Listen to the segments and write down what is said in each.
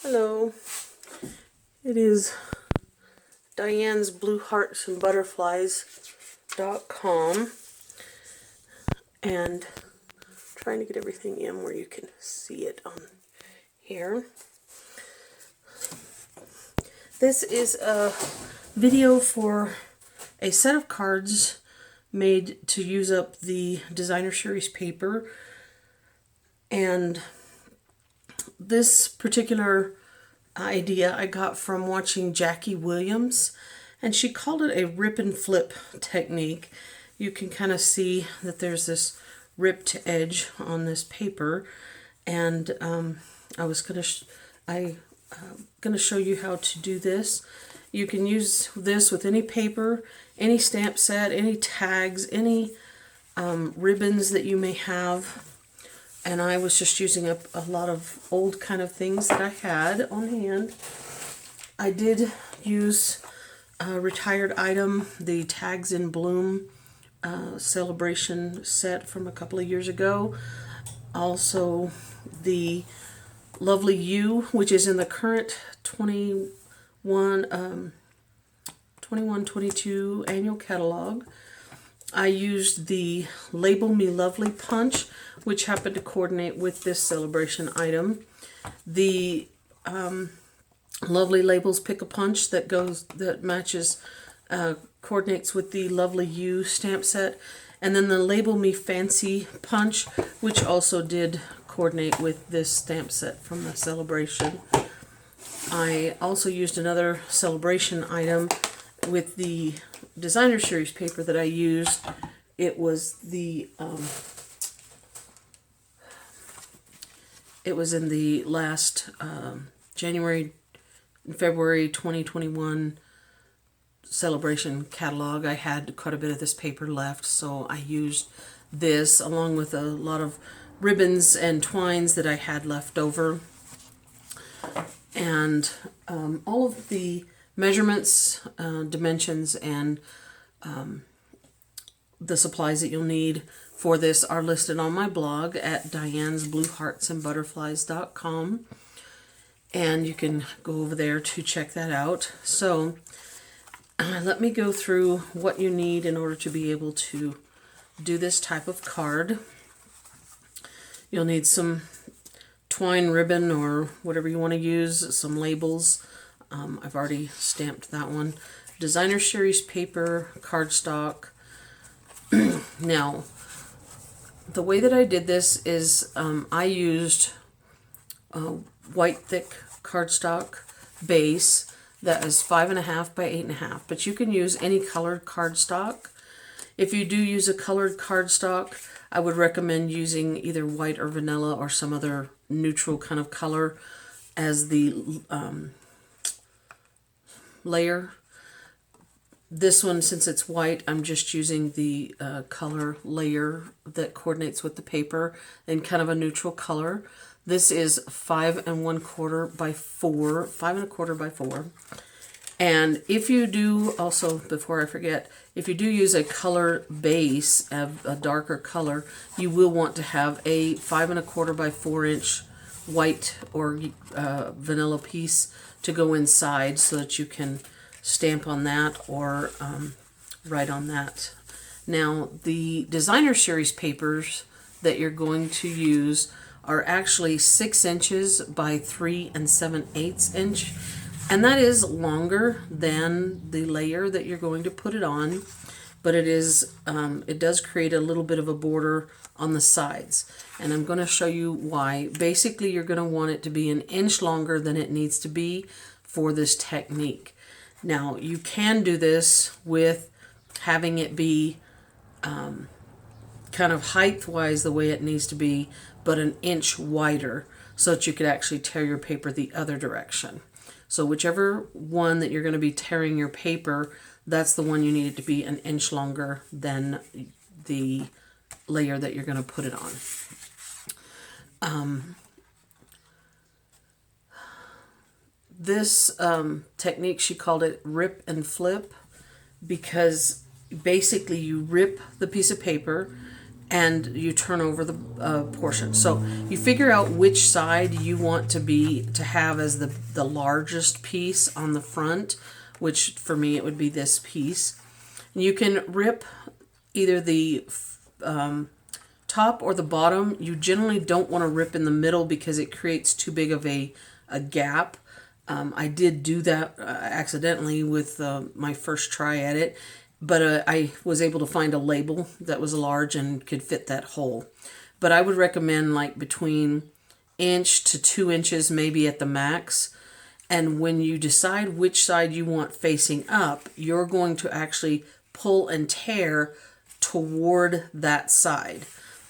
Hello, it is Diane's Blue Hearts and Butterflies.com, and trying to get everything in where you can see it on here. This is a video for a set of cards made to use up the designer series paper, and this particular idea I got from watching Jackie Williams, and she called it a rip and flip technique. You can kind of see that there's ripped edge on this paper, and I was gonna show you how to do this. You can use this with any paper, any stamp set, any tags, any ribbons that you may have. And I was just using up a lot of old kind of things that I had on hand. I did use a retired item, the Tags in Bloom celebration set from a couple of years ago. Also the Lovely You, which is in the current 21-22 annual catalog. I used the Label Me Lovely punch, which happened to coordinate with this celebration item. The Lovely Labels Pick-a-Punch that coordinates with the Lovely You stamp set. And then the Label Me Fancy punch, which also did coordinate with this stamp set from the celebration. I also used another celebration item with the designer series paper that I used. It was the it was in the last January and February 2021 celebration catalog. I had quite a bit of this paper left, so I used this along with a lot of ribbons and twines that I had left over. And all of the measurements, dimensions, and the supplies that you'll need for this are listed on my blog at dianesblueheartsandbutterflies.com, and you can go over there to check that out. So let me go through what you need in order to be able to do this type of card. You'll need some twine ribbon or whatever you want to use, some labels. I've already stamped that one. Designer series paper, cardstock. Now, the way that I did this is I used a white thick cardstock base that is 5.5 by 8.5, but you can use any colored cardstock. If you do use a colored cardstock, I would recommend using either white or vanilla or some other neutral kind of color as the layer. This one, since it's white, I'm just using the color layer that coordinates with the paper in kind of a neutral color. This is 5.25 by 4, 5.25 by 4. And if you do, also before I forget, if you do use a color base, a darker color, you will want to have a 5.25 by 4 inch white or vanilla piece to go inside so that you can stamp on that or write on that. Now, the designer series papers that you're going to use are actually 6 inches by 3 7/8 inch, and that is longer than the layer that you're going to put it on, but it does create a little bit of a border on the sides, and I'm going to show you why. Basically, you're going to want it to be 1 inch longer than it needs to be for this technique. Now, you can do this with having it be kind of height-wise the way it needs to be, but 1 inch wider so that you could actually tear your paper the other direction. So whichever one that you're going to be tearing your paper, that's the one you need it to be 1 inch longer than the layer that you're going to put it on. This technique, she called it rip and flip, because basically you rip the piece of paper and you turn over the portion. So you figure out which side you want to have as the largest piece on the front, which for me it would be this piece. And you can rip either the top or the bottom. You generally don't want to rip in the middle because it creates too big of a gap. I did do that accidentally with my first try at it, but I was able to find a label that was large and could fit that hole. But I would recommend like between 1 to 2 inches maybe at the max. And when you decide which side you want facing up, you're going to actually pull and tear toward that side.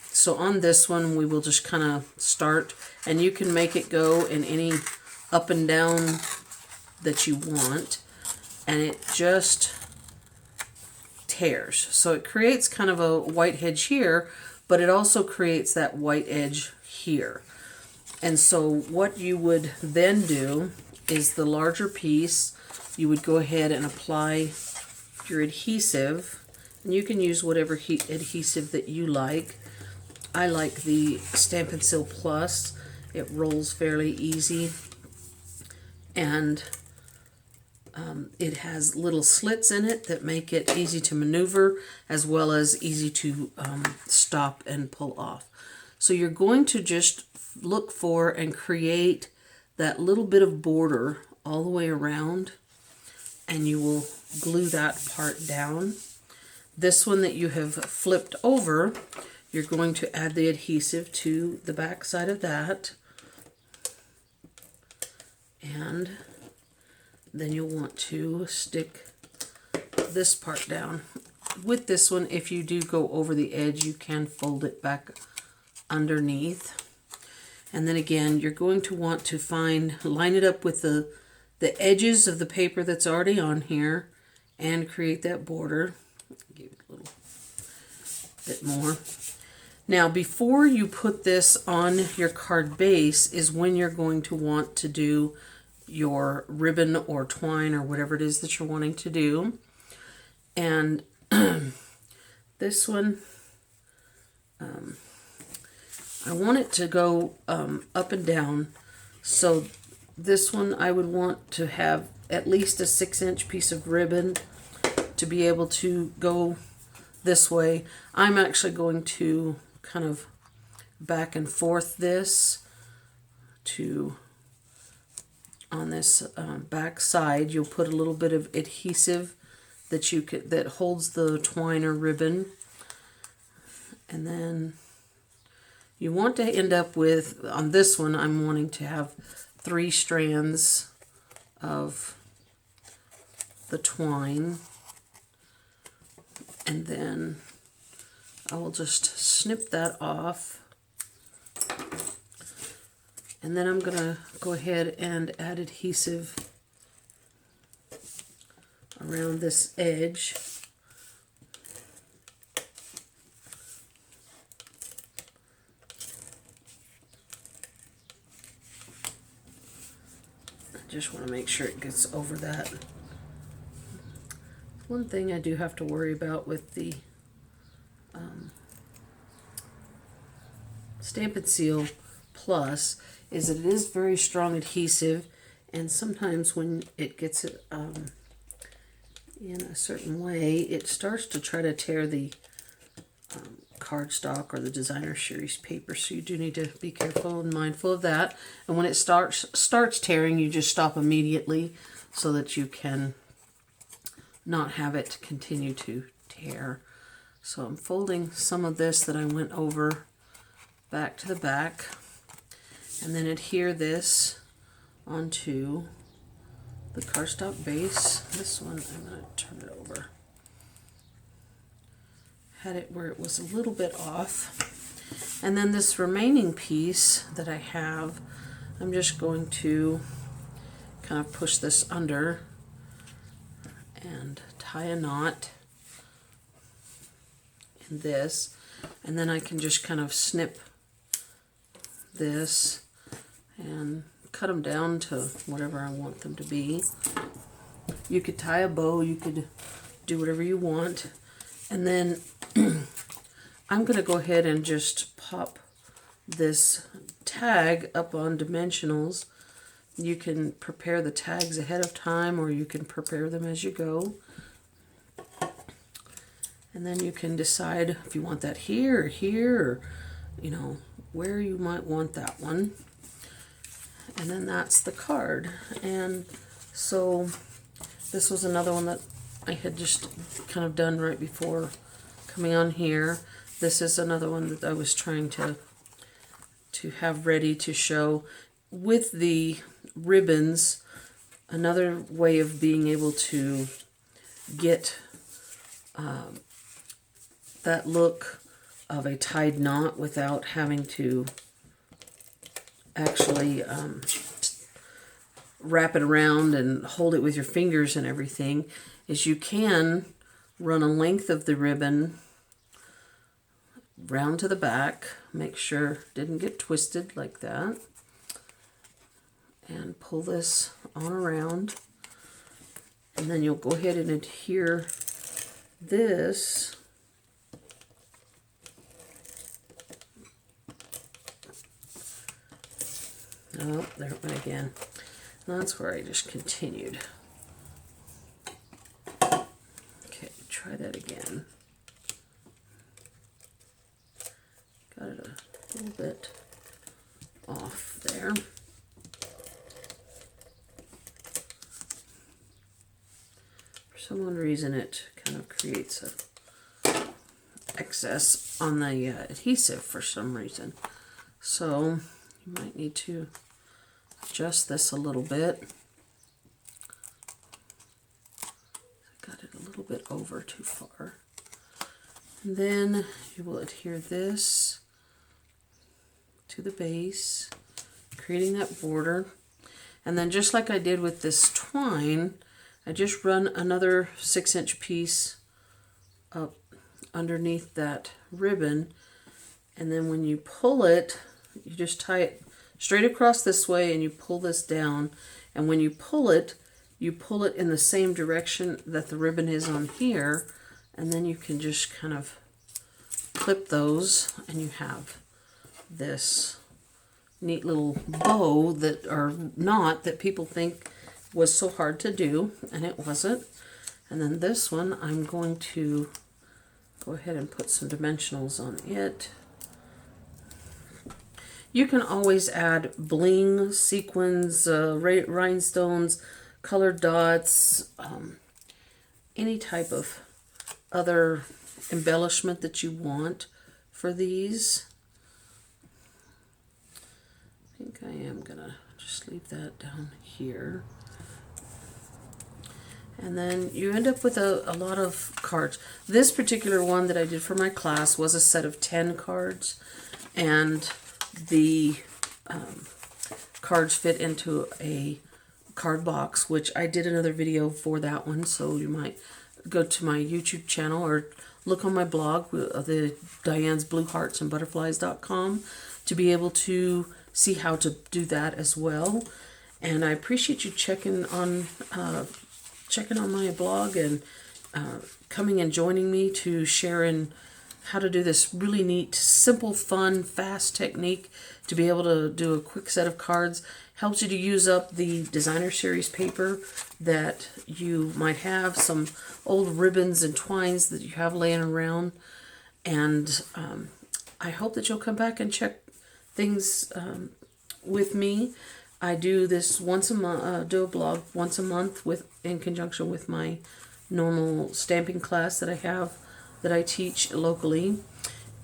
So on this one, we will just kind of start, and you can make it go in any up and down that you want, and it just tears. So it creates kind of a white edge here, but it also creates that white edge here. And so what you would then do is the larger piece, you would go ahead and apply your adhesive, and you can use whatever adhesive that you like. I like the Stampin' Seal Plus. It rolls fairly easy, and it has little slits in it that make it easy to maneuver as well as easy to stop and pull off. So you're going to just look for and create that little bit of border all the way around, and you will glue that part down. This one that you have flipped over, you're going to add the adhesive to the back side of that, and then you'll want to stick this part down. With this one, if you do go over the edge, you can fold it back underneath. And then again, you're going to want to line it up with the edges of the paper that's already on here and create that border. Give it a little bit more. Now, before you put this on your card base is when you're going to want to do your ribbon or twine or whatever it is that you're wanting to do. And this one, I want it to go up and down. So this one I would want to have at least a 6-inch piece of ribbon to be able to go this way. I'm actually going to kind of back and forth this to, on this back side, you'll put a little bit of adhesive that holds the twine or ribbon, and then you want to end up with, on this one, I'm wanting to have 3 strands of the twine, and then I will just snip that off, and then I'm going to go ahead and add adhesive around this edge. Just want to make sure it gets over that. One thing I do have to worry about with the Stampin' Seal Plus is that it is very strong adhesive, and sometimes when it gets it in a certain way, it starts to try to tear the cardstock or the designer series paper, so you do need to be careful and mindful of that. And when it starts tearing, you just stop immediately so that you can not have it continue to tear. So I'm folding some of this that I went over back to the back, and then adhere this onto the cardstock base. This one I'm going to turn it over. Had it where it was a little bit off. And then this remaining piece that I have, I'm just going to kind of push this under and tie a knot in this, and then I can just kind of snip this and cut them down to whatever I want them to be. You could tie a bow, you could do whatever you want. And then I'm going to go ahead and just pop this tag up on dimensionals. You can prepare the tags ahead of time, or you can prepare them as you go. And then you can decide if you want that here or here, or, you know, where you might want that one. And then that's the card. And so this was another one that I had just kind of done right before coming on here. This is another one that I was trying to have ready to show with the ribbons. Another way of being able to get that look of a tied knot without having to actually wrap it around and hold it with your fingers and everything is you can run a length of the ribbon round to the back, make sure it didn't get twisted like that, and pull this on around, and then you'll go ahead and adhere this oh, there it went again. That's where I just continued. Okay, try that again. Got it a little bit off there. For some reason it kind of creates a excess on the adhesive for some reason. So you might need to adjust this a little bit. I got it a little bit over too far. And then you will adhere this to the base, creating that border. And then just like I did with this twine, I just run another 6-inch piece up underneath that ribbon. And then when you pull it, you just tie it straight across this way and you pull this down. And when you pull it in the same direction that the ribbon is on here. And then you can just kind of clip those and you have this neat little bow that, or knot, that people think was so hard to do, and it wasn't. And then this one, I'm going to go ahead and put some dimensionals on it. You can always add bling, sequins, rhinestones, colored dots, any type of other embellishment that you want for these. I think I am gonna just leave that down here. And then you end up with a lot of cards. This particular one that I did for my class was a set of 10 cards, and the cards fit into a card box, which I did another video for that one, so you might go to my YouTube channel or look on my blog, the dianesblueheartsandbutterflies.com, to be able to see how to do that as well. And I appreciate you checking on my blog and coming and joining me to share in how to do this really neat, simple, fun, fast technique to be able to do a quick set of cards. Helps you to use up the designer series paper that you might have, some old ribbons and twines that you have laying around. And I hope that you'll come back and check things with me. I do this once a month, do a blog once a month in conjunction with my normal stamping class that I have, that I teach locally.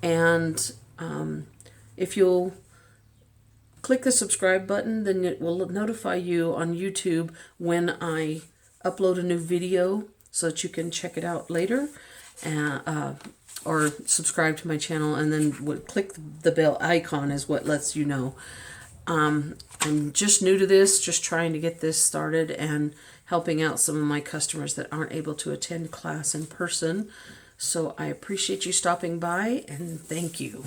And if you'll click the subscribe button, then it will notify you on YouTube when I upload a new video, so that you can check it out later, or subscribe to my channel, and then click the bell icon is what lets you know. I'm just new to this, just trying to get this started and helping out some of my customers that aren't able to attend class in person. So I appreciate you stopping by, and thank you.